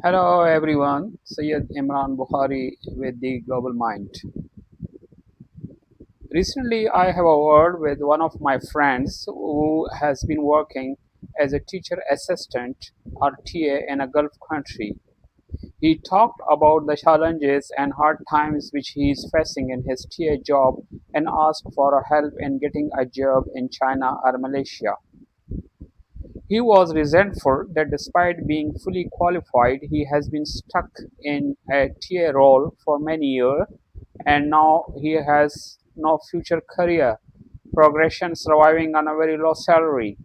Hello everyone, Syed Imran Bukhari with the Global Mind. Recently, I have a word with one of my friends who has been working as a teacher assistant or TA in a Gulf country. He talked about the challenges and hard times which he is facing in his TA job and asked for help in getting a job in China or Malaysia. He was resentful that despite being fully qualified, he has been stuck in a TA role for many years and now he has no future career progression, surviving on a very low salary.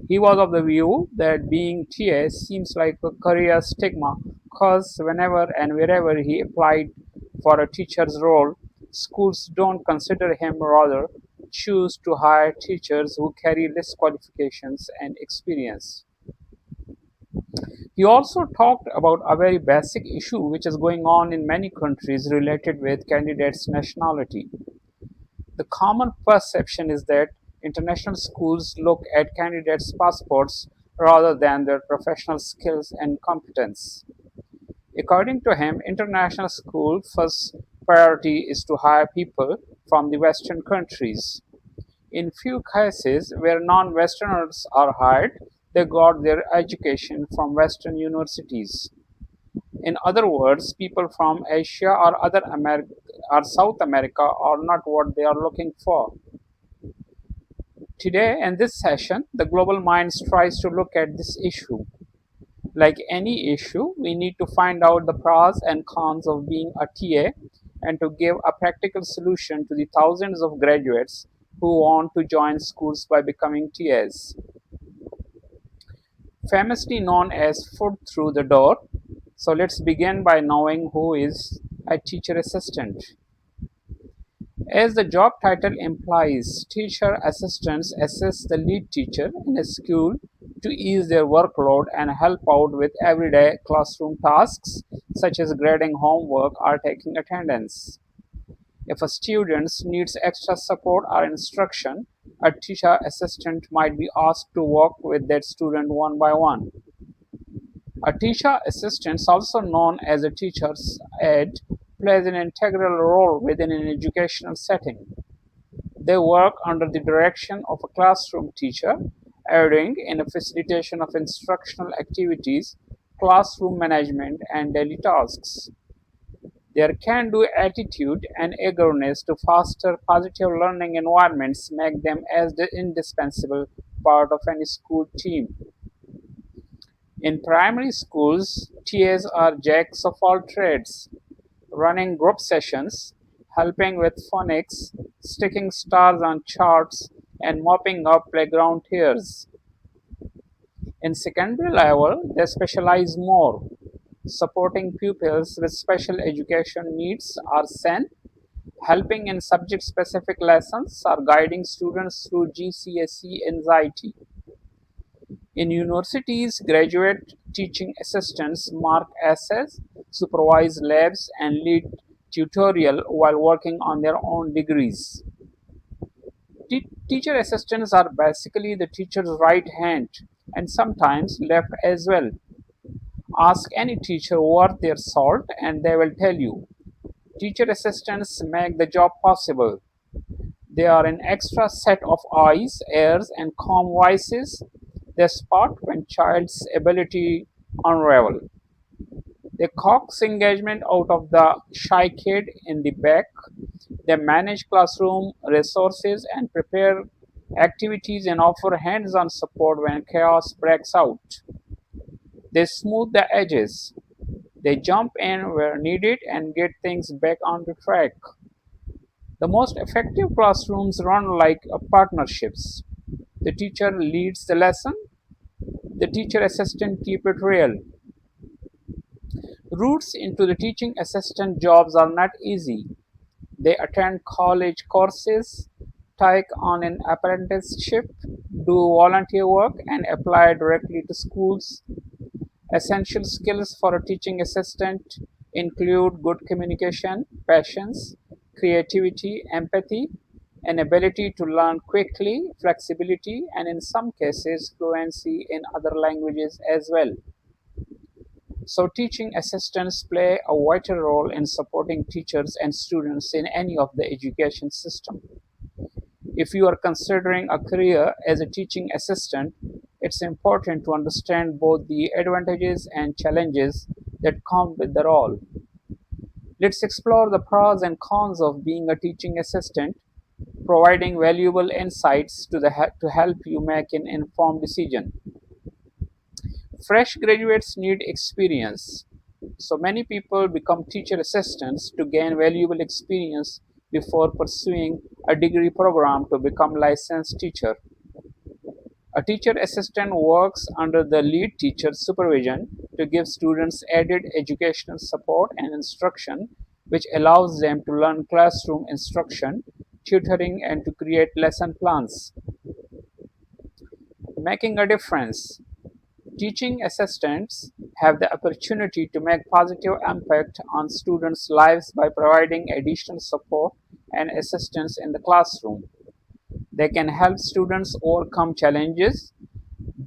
He was of the view that being TA seems like a career stigma because whenever and wherever he applied for a teacher's role, schools don't consider him, rather, choose to hire teachers who carry less qualifications and experience. He also talked about a very basic issue which is going on in many countries related with candidates' nationality. The common perception is that international schools look at candidates' passports rather than their professional skills and competence. According to him, international schools' first priority is to hire people from the Western countries. In few cases where non-Westerners are hired, they got their education from Western universities. In other words, people from Asia or other America or South America are not what they are looking for. Today, in this session, the Global Minds tries to look at this issue. Like any issue, we need to find out the pros and cons of being a TA and to give a practical solution to the thousands of graduates who want to join schools by becoming TAs. Famously known as foot through the door. So let's begin by knowing who is a teacher assistant. As the job title implies, teacher assistants assist the lead teacher in a school to ease their workload and help out with everyday classroom tasks such as grading homework or taking attendance. If a student needs extra support or instruction, a teacher assistant might be asked to work with that student one by one. A teacher assistant, also known as a teacher's aide, plays an integral role within an educational setting. They work under the direction of a classroom teacher, aiding in the facilitation of instructional activities, classroom management, and daily tasks. Their can-do attitude and eagerness to foster positive learning environments make them as the indispensable part of any school team. In primary schools, TAs are jacks of all trades, running group sessions, helping with phonics, sticking stars on charts, and mopping up playground tears. In secondary level, they specialize more, supporting pupils with special education needs or SEN, helping in subject-specific lessons, or guiding students through GCSE anxiety. In universities, graduate teaching assistants mark essays, supervise labs, and lead tutorial while working on their own degrees. Teacher assistants are basically the teacher's right hand and sometimes left as well. Ask any teacher worth their salt and they will tell you. Teacher assistants make the job possible. They are an extra set of eyes, ears, and calm voices. They spot when child's ability unravel. They coax engagement out of the shy kid in the back. They manage classroom resources and prepare activities and offer hands-on support when chaos breaks out. They smooth the edges. They jump in where needed and get things back on the track. The most effective classrooms run like partnerships. The teacher leads the lesson, the teacher assistant keep it real. Routes into the teaching assistant jobs are not easy. They attend college courses, take on an apprenticeship, do volunteer work, and apply directly to schools. Essential skills for a teaching assistant include good communication, patience, creativity, empathy, an ability to learn quickly, flexibility, and in some cases, fluency in other languages as well. So, teaching assistants play a vital role in supporting teachers and students in any of the education system. If you are considering a career as a teaching assistant, it's important to understand both the advantages and challenges that come with the role. Let's explore the pros and cons of being a teaching assistant, providing valuable insights to help you make an informed decision. Fresh graduates need experience. So many people become teacher assistants to gain valuable experience before pursuing a degree program to become licensed teacher. A teacher assistant works under the lead teacher's supervision to give students added educational support and instruction, which allows them to learn classroom instruction, tutoring, and to create lesson plans. Making a difference. Teaching assistants have the opportunity to make positive impact on students' lives by providing additional support and assistance in the classroom. They can help students overcome challenges,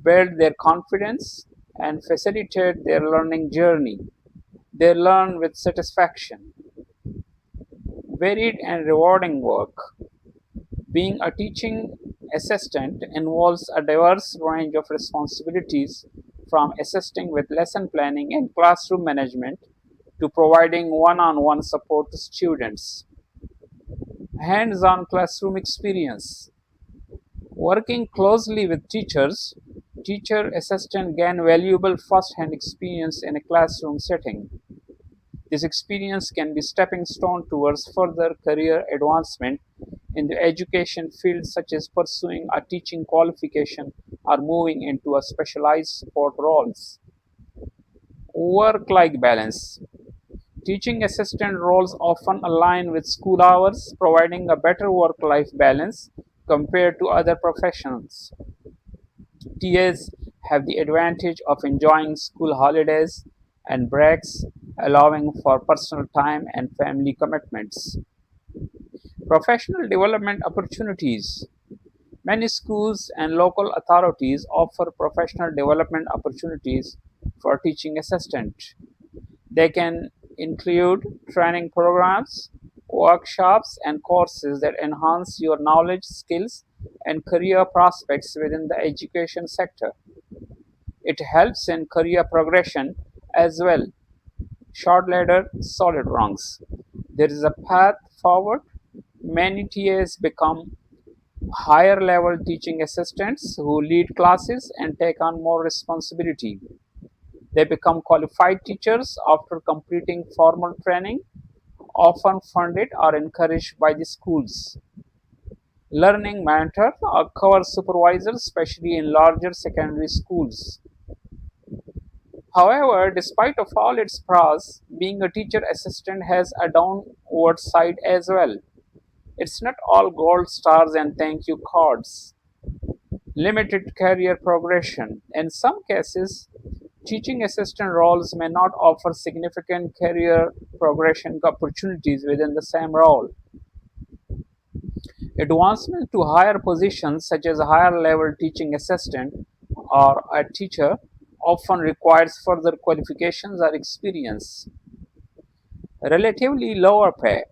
build their confidence, and facilitate their learning journey. They learn with satisfaction. Varied and rewarding work. Being a teaching assistant involves a diverse range of responsibilities, from assisting with lesson planning and classroom management to providing one on one support to students. Hands on classroom experience. Working closely with teachers, teacher assistants gain valuable first hand experience in a classroom setting. This experience can be stepping stone towards further career advancement in the education field, such as pursuing a teaching qualification or moving into a specialized support roles. Work-life balance. Teaching assistant roles often align with school hours, providing a better work-life balance compared to other professions. TAs have the advantage of enjoying school holidays and breaks, allowing for personal time and family commitments. Professional development opportunities. Many schools and local authorities offer professional development opportunities for teaching assistants. They can include training programs, workshops, and courses that enhance your knowledge, skills, and career prospects within the education sector. It helps in career progression as well. Short ladder, solid rungs. There is a path forward. Many TAs become higher level teaching assistants who lead classes and take on more responsibility. They become qualified teachers after completing formal training, often funded or encouraged by the schools. Learning mentor or cover supervisors, especially in larger secondary schools. However, despite of all its pros, being a teacher assistant has a downward side as well. It's not all gold stars and thank you cards. Limited career progression. In some cases, teaching assistant roles may not offer significant career progression opportunities within the same role. Advancement to higher positions, such as a higher level teaching assistant or a teacher, often requires further qualifications or experience. Relatively lower pay.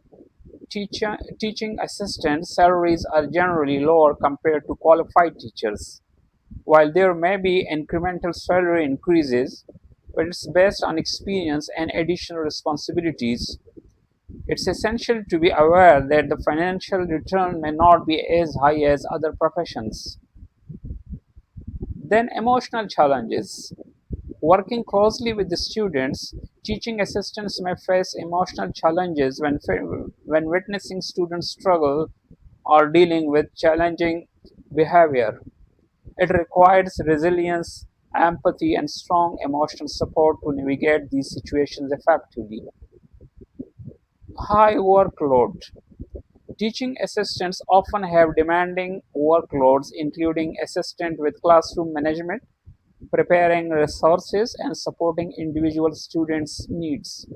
Teaching assistant salaries are generally lower compared to qualified teachers. While there may be incremental salary increases, but it's based on experience and additional responsibilities. It's essential to be aware that the financial return may not be as high as other professions. Then, emotional challenges. Working closely with the students, teaching assistants may face emotional challenges when witnessing students struggle or dealing with challenging behavior. It requires resilience, empathy, and strong emotional support to navigate these situations effectively. High workload. Teaching assistants often have demanding workloads, including assistant with classroom management, preparing resources, and supporting individual students' needs.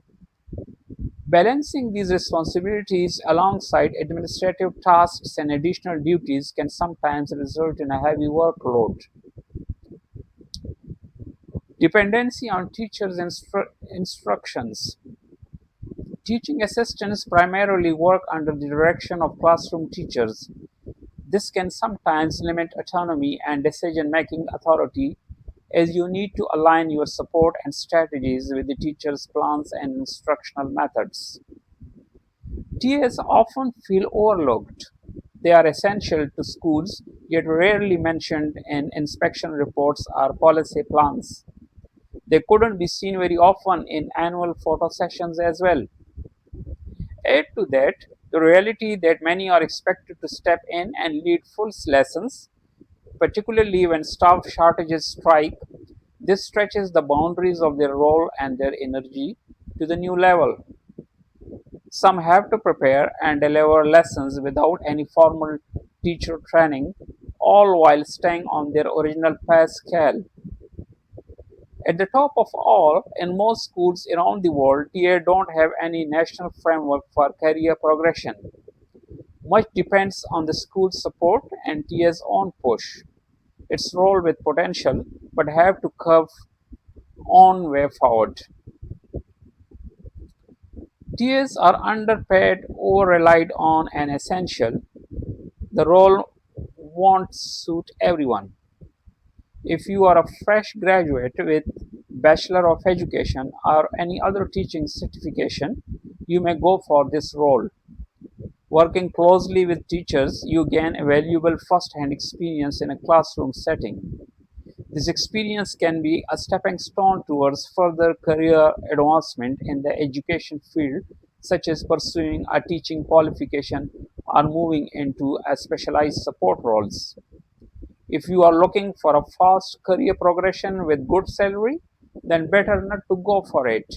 Balancing these responsibilities alongside administrative tasks and additional duties can sometimes result in a heavy workload. Dependency on teachers' instructions. Teaching assistants primarily work under the direction of classroom teachers. This can sometimes limit autonomy and decision making authority, as you need to align your support and strategies with the teacher's plans and instructional methods. TAs often feel overlooked. They are essential to schools, yet rarely mentioned in inspection reports or policy plans. They couldn't be seen very often in annual photo sessions as well. Add to that the reality that many are expected to step in and lead full lessons, particularly when staff shortages strike. This stretches the boundaries of their role and their energy to the new level. Some have to prepare and deliver lessons without any formal teacher training, all while staying on their original pay scale. At the top of all, in most schools around the world, TA don't have any national framework for career progression. Much depends on the school's support and TA's own push. Its role with potential, but have to curve on way forward. TAs are underpaid, over relied on, and essential. The role won't suit everyone. If you are a fresh graduate with Bachelor of Education or any other teaching certification, you may go for this role. Working closely with teachers, you gain a valuable first-hand experience in a classroom setting. This experience can be a stepping stone towards further career advancement in the education field, such as pursuing a teaching qualification or moving into a specialized support roles. If you are looking for a fast career progression with good salary, then better not to go for it.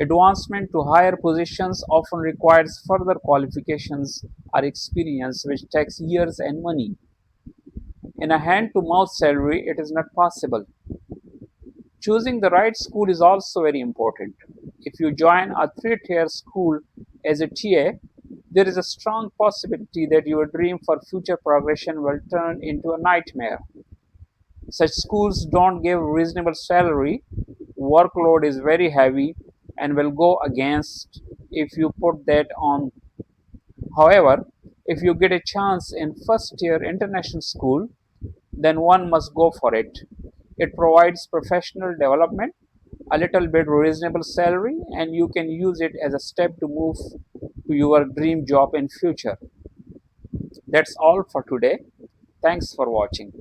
Advancement to higher positions often requires further qualifications or experience, which takes years and money. In a hand to mouth salary, it is not possible. Choosing the right school is also very important. If you join a three-tier school as a TA, there is a strong possibility that your dream for future progression will turn into a nightmare. Such schools don't give reasonable salary, workload is very heavy, and will go against if you put that on. However, if you get a chance in first tier international school, then one must go for it. It provides professional development, a little bit reasonable salary, and you can use it as a step to move to your dream job in future. That's all for today. Thanks for watching.